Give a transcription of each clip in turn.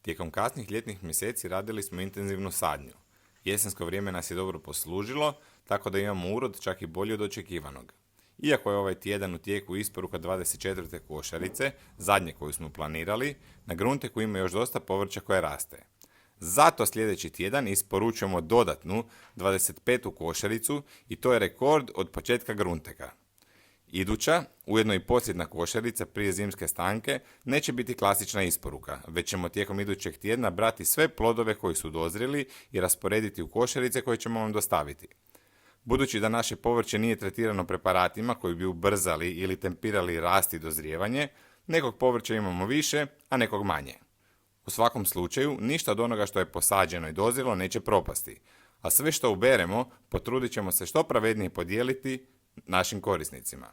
Tijekom kasnih ljetnih mjeseci radili smo intenzivnu sadnju. Jesensko vrijeme nas je dobro poslužilo, tako da imamo urod čak i bolji od očekivanog. Iako je ovaj tjedan u tijeku isporuka 24. košarice, zadnje koju smo planirali, na Grunteku ima još dosta povrća koje raste. Zato sljedeći tjedan isporučujemo dodatnu 25. košaricu i to je rekord od početka Grunteka. Iduća, ujedno i posljedna košarica prije zimske stanke, neće biti klasična isporuka, već ćemo tijekom idućeg tjedna brati sve plodove koji su dozrjeli i rasporediti u košarice koje ćemo vam dostaviti. Budući da naše povrće nije tretirano preparatima koji bi ubrzali ili tempirali rast i dozrijevanje, nekog povrća imamo više, a nekog manje. U svakom slučaju, ništa od onoga što je posađeno i dozrjelo neće propasti, a sve što uberemo potrudit ćemo se što pravednije podijeliti našim korisnicima.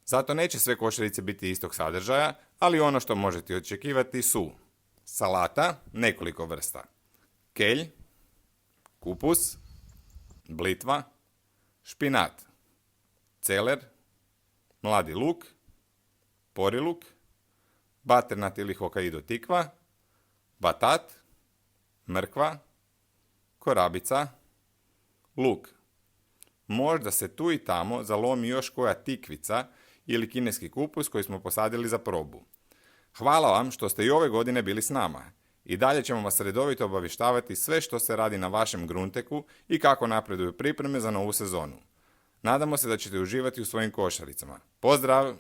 Zato neće sve košarice biti istog sadržaja, ali ono što možete očekivati su salata, nekoliko vrsta, kelj, kupus, blitva, špinat, celer, mladi luk, poriluk, baternat ili Hokkaido tikva, batat, mrkva, korabica, luk. Možda se tu i tamo zalomi još koja tikvica ili kineski kupus koji smo posadili za probu. Hvala vam što ste i ove godine bili s nama. I dalje ćemo vas redovito obavještavati sve što se radi na vašem Grunteku i kako napreduju pripreme za novu sezonu. Nadamo se da ćete uživati u svojim košaricama. Pozdrav!